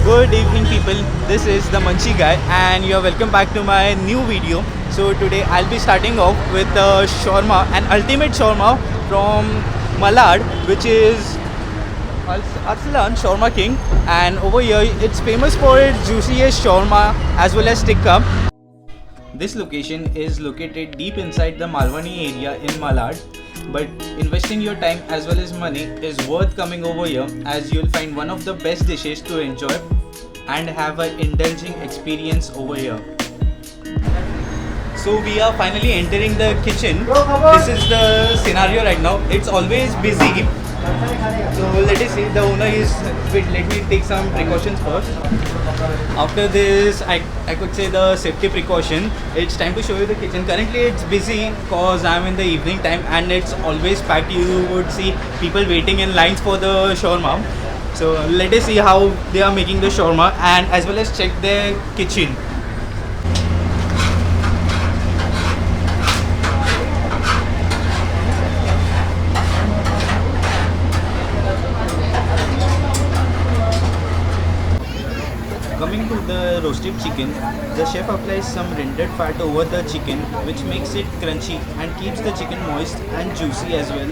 Good evening people, this is the Munchie guy and you are welcome back to my new video. So today I'll be starting off with shawarma, an ultimate shawarma from Malad, which is Arslan Shawarma King, and over here it's famous for its juiciest shawarma as well as tikka. This location is located deep inside the Malwani area in Malad, but investing your time as well as money is worth coming over here as you'll find one of the best dishes to enjoy and have an indulging experience over here. So we are finally entering the kitchen. This is the scenario right now. It's always busy. So let us see, the owner is, wait, let me take some precautions first. After this, I could say the safety precaution. It's time to show you the kitchen. Currently it's busy because I'm in the evening time and it's always packed. You would see people waiting in lines for the shawarma. So let us see how they are making the shawarma and as well as check their kitchen. Coming to the roasted chicken, the chef applies some rendered fat over the chicken which makes it crunchy and keeps the chicken moist and juicy as well.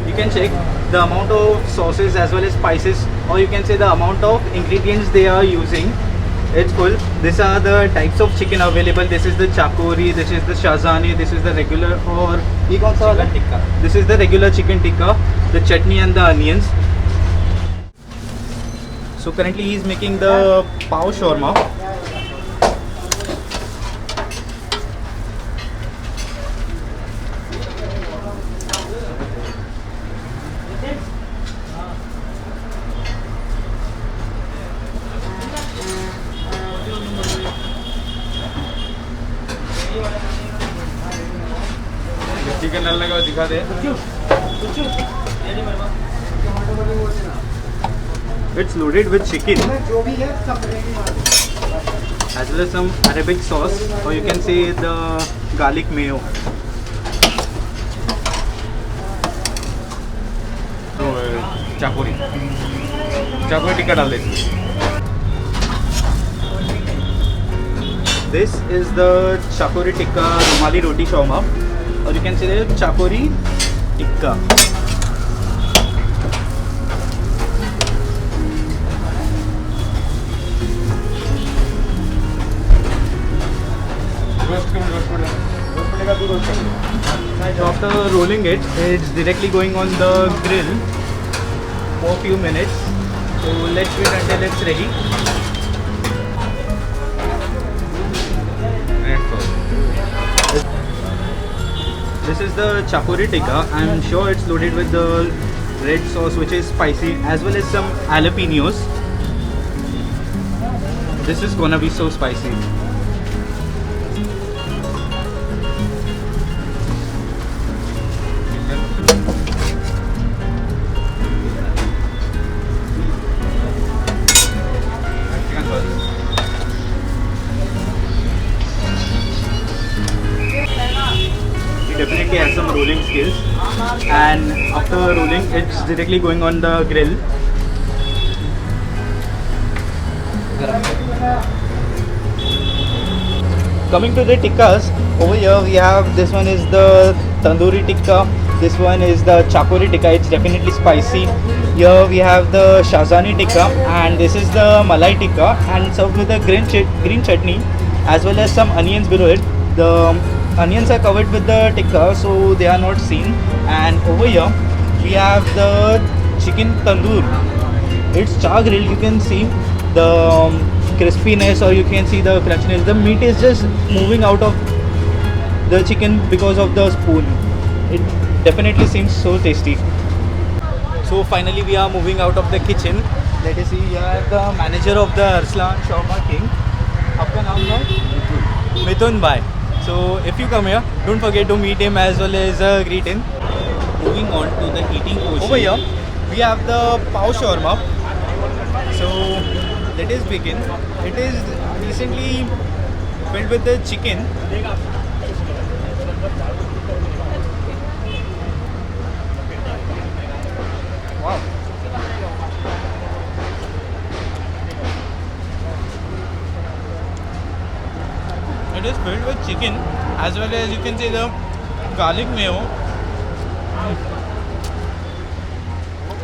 You can check the amount of sauces as well as spices, or you can say the amount of ingredients they are using. It's full. These are the types of chicken available. This is the chakori, this is the shazani, this is the regular, or chicken tikka. This is the regular chicken tikka, the chutney and the onions. So currently he is making the pav shawarma. Chicken डालने का दिखा दे. It's loaded with chicken as well as some Arabic sauce, or you can say the garlic mayo. तो चाकोरी टिक्का डाल दे. This is the Chakori Tikka Rumali Roti Shawarma, or you can say the Chakori Tikka. So after rolling it, it's directly going on the grill for a few minutes. So let's wait until it's ready. This is the Chakori Tikka. I'm sure it's loaded with the red sauce, which is spicy, as well as some jalapenos. This is gonna be so spicy. Definitely has some rolling skills, and after rolling it's directly going on the grill. Coming to the tikkas, over here we have, this one is the tandoori tikka, this one is the chakori tikka, it's definitely spicy. Here we have the shazani tikka, and this is the malai tikka, and served with a green chutney as well as some onions below it. The onions are covered with the tikka, so they are not seen. And over here we have the chicken tandoor. It's char grilled. You can see the crispiness, or you can see the crunchiness. The meat is just moving out of the chicken because of the spoon. It definitely seems so tasty. So finally we are moving out of the kitchen. Let us see, here the manager of the Arslan Shawarma King. Aapka naam hai? Mithun Bhai. So if you come here, don't forget to meet him as well as greet him. Moving on to the eating portion. Over here, we have the Pav Shawarma. So let us begin. It is recently filled with the chicken. Wow. It is filled with chicken, as well as you can say the garlic mayo.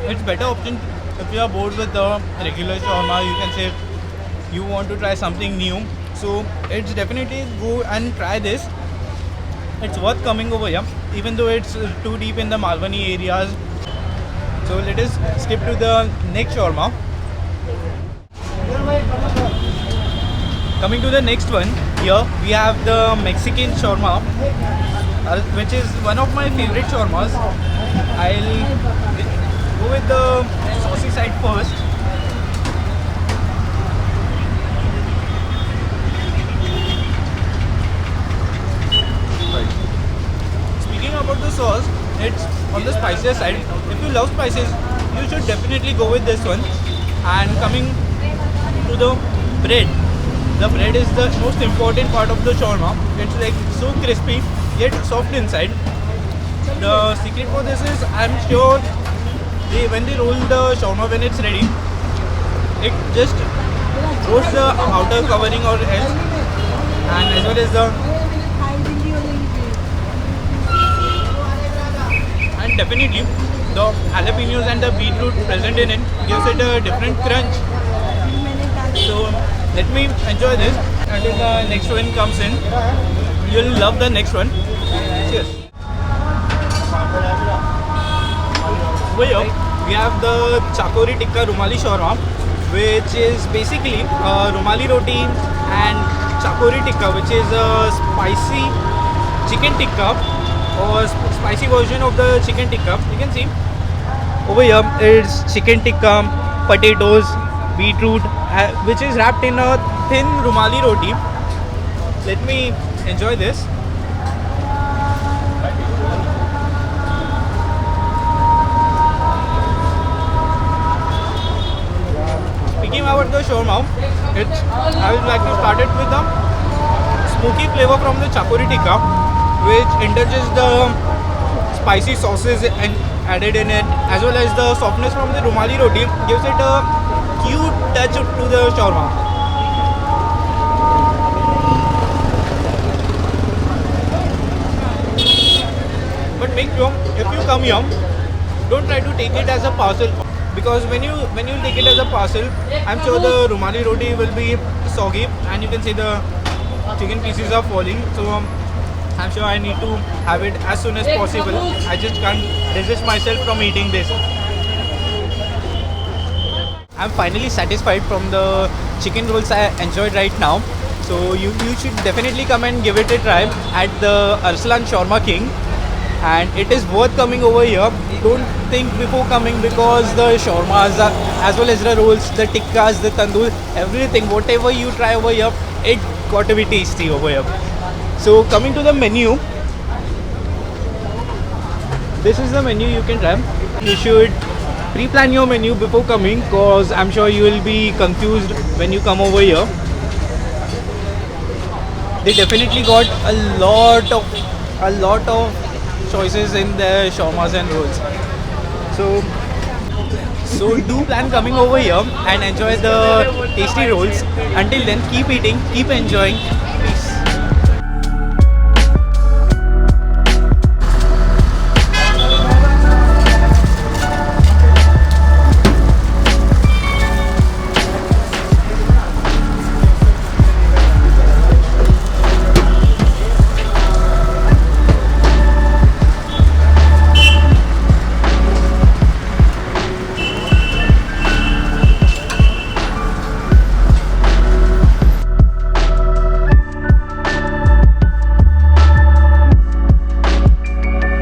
It's better option if you are bored with the regular shawarma. You can say you want to try something new. So it's definitely go and try this. It's worth coming over here, even though it's too deep in the Malwani areas. So let us skip to the next shawarma. Coming to the next one, here we have the Mexican shawarma, which is one of my favorite shawarmas. I'll go with the saucy side first. Speaking about the sauce, it's on the spicier side. If you love spices, you should definitely go with this one. And coming to the bread, the bread is the most important part of the shawarma. It's like so crispy yet soft inside. The secret for this is, I'm sure when they roll the shawarma, when it's ready, it just roasts the outer covering or else, and as well as definitely the jalapenos and the beetroot present in it gives it a different crunch. So let me enjoy this until the next one comes in. You'll love the next one. Cheers. Over here we have the Chakori Tikka Rumali Shawarma, which is basically Rumali Roti and Chakori Tikka, which is a spicy chicken tikka or spicy version of the chicken tikka. You can see over here it's chicken tikka, potatoes, beetroot, which is wrapped in a thin Rumali roti. Let me enjoy this. Speaking about the shawarma, I would like to start it with the smoky flavor from the Chakori Tikka, which indulges the spicy sauces and added in it, as well as the softness from the Rumali roti gives it a cute touch to the shawarma. make sure if you come here, don't try to take it as a parcel, because when you take it as a parcel, I'm sure the Rumali roti will be soggy and you can see the chicken pieces are falling. So I'm sure I need to have it as soon as possible. I just can't resist myself from eating this. I'm finally satisfied from the chicken rolls I enjoyed right now. So you should definitely come and give it a try at the Arslan Shawarma King. And it is worth coming over here. Don't think before coming, because the shawarmas are, as well as the rolls, the tikkas, the tandoor, everything, whatever you try over here, it got to be tasty over here. So coming to the menu, this is the menu you can try. You should pre-plan your menu before coming, because I'm sure you will be confused when you come over here. They definitely got a lot of choices in the shawarmas and rolls. So do plan coming over here and enjoy the tasty rolls. Until then, keep eating, keep enjoying.